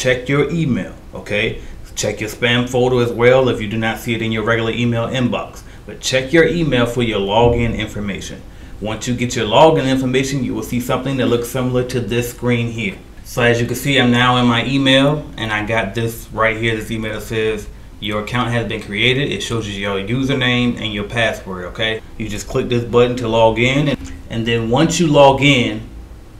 check your email, okay? Check your spam folder as well if you do not see it in your regular email inbox. But check your email for your login information. Once you get your login information, you will see something that looks similar to this screen here. So as you can see, I'm now in my email, and I got this right here, this email that says your account has been created. It shows you your username and your password, okay? You just click this button to log in, and then once you log in,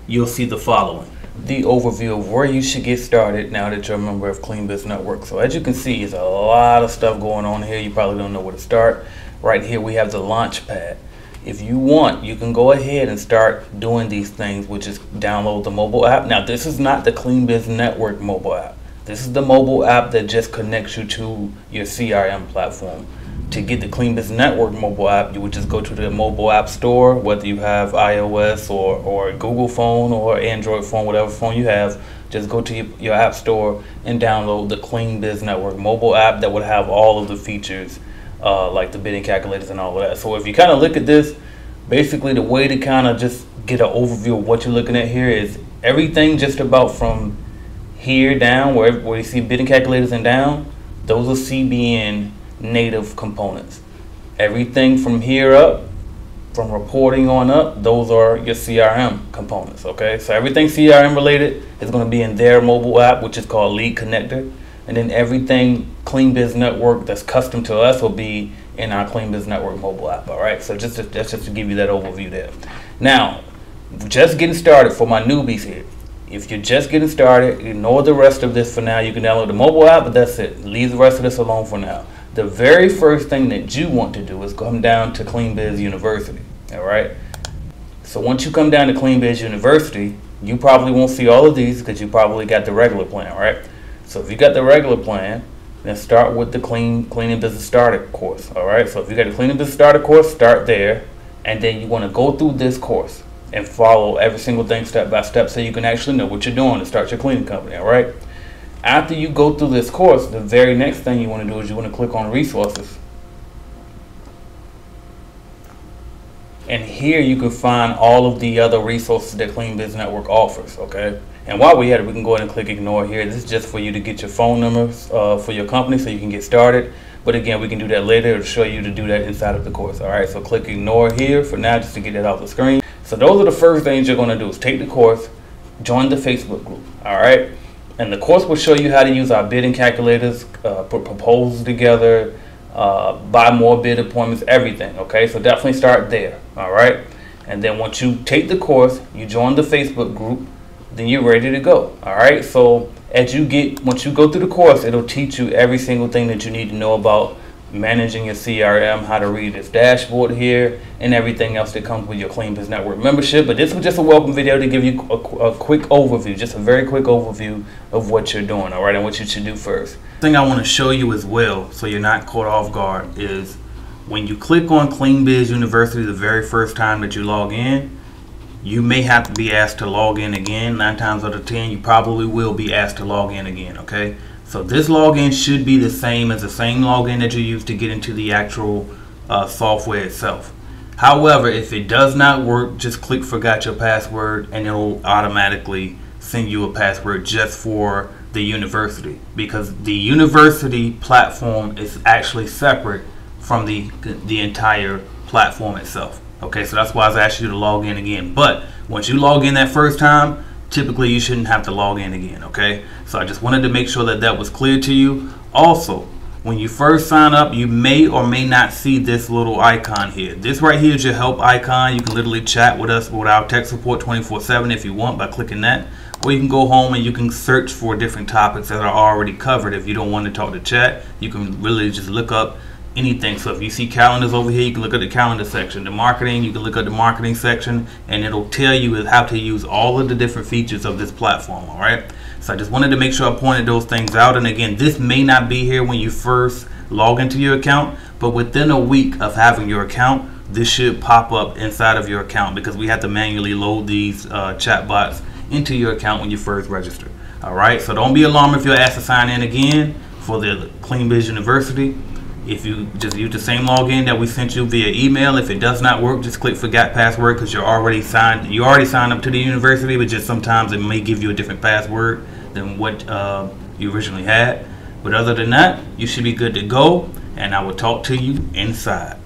you'll see the following. The overview of where you should get started now that you're a member of Clean Biz Network. So as you can see, there's a lot of stuff going on here. You probably don't know where to start. Right here we have the launch pad. If you want, you can go ahead and start doing these things, which is download the mobile app. Now, this is not the Clean Biz Network mobile app. This is the mobile app that just connects you to your CRM platform. To get the Clean Biz Network mobile app, you would just go to the mobile app store, whether you have iOS or Google phone or Android phone, whatever phone you have. Just go to your app store and download the Clean Biz Network mobile app that would have all of the features like the bidding calculators and all of that. So if you kind of look at this, basically the way to kind of just get an overview of what you're looking at here is everything just about from here down, where you see bidding calculators and down, those are CBN native components. Everything from here up, from reporting on up, those are your CRM components, okay? So everything CRM related is going to be in their mobile app, which is called Lead Connector. And then everything Clean Biz Network that's custom to us will be in our Clean Biz Network mobile app, all right? So that's just to give you that overview there. Now, just getting started for my newbies here. If you're just getting started, ignore the rest of this for now. You can download the mobile app, but that's it. Leave the rest of this alone for now. The very first thing that you want to do is come down to Clean Biz University, all right? So once you come down to Clean Biz University, you probably won't see all of these because you probably got the regular plan, right? So if you got the regular plan, then start with the Cleaning Business Starter course, all right? So if you got the Cleaning Business Starter course, start there, and then you want to go through this course and follow every single thing step by step so you can actually know what you're doing to start your cleaning company, all right? After you go through this course, the very next thing you want to do is you want to click on resources. And here you can find all of the other resources that Clean Biz Network offers, okay? And while we're at it, we can go ahead and click ignore here. This is just for you to get your phone numbers for your company so you can get started. But again, we can do that later. It'll show you to do that inside of the course, all right? So click ignore here for now just to get that off the screen. So those are the first things you're going to do is take the course, join the Facebook group, all right? And the course will show you how to use our bidding calculators, put proposals together, buy more bid appointments, everything, okay? So definitely start there, all right? And then once you take the course, you join the Facebook group, then you're ready to go, all right? So once you go through the course, it'll teach you every single thing that you need to know about managing your CRM, how to read this dashboard here, and everything else that comes with your Clean Biz Network membership. But this was just a welcome video to give you a quick overview, just a very quick overview of what you're doing, all right, and what you should do first. The thing I want to show you as well, so you're not caught off guard, is when you click on Clean Biz University the very first time that you log in, you may have to be asked to log in again. 9 times out of 10, you probably will be asked to log in again, okay? So this login should be the same as the same login that you use to get into the actual software itself. However, if it does not work, just click forgot your password and it'll automatically send you a password just for the university, because the university platform is actually separate from the entire platform itself. Okay, so that's why I was asking you to log in again. But once you log in that first time, typically you shouldn't have to log in again, okay? So I just wanted to make sure that that was clear to you. Also, when you first sign up, you may or may not see this little icon here. This right here is your help icon. You can literally chat with us with our tech support 24/7 if you want by clicking that. Or you can go home and you can search for different topics that are already covered. If you don't want to talk to chat, you can really just look up anything. So if you see calendars over here, you can look at the calendar section. The marketing, you can look at the marketing section, and it'll tell you how to use all of the different features of this platform, all right? So I just wanted to make sure I pointed those things out. And again, this may not be here when you first log into your account, but within a week of having your account, this should pop up inside of your account, because we have to manually load these chat bots into your account when you first register, all right? So don't be alarmed if you're asked to sign in again for the Clean Biz University. If you just use the same login that we sent you via email, if it does not work, just click forgot password, because you're already signed up to the university, but just sometimes it may give you a different password than what you originally had. But other than that, you should be good to go, and I will talk to you inside.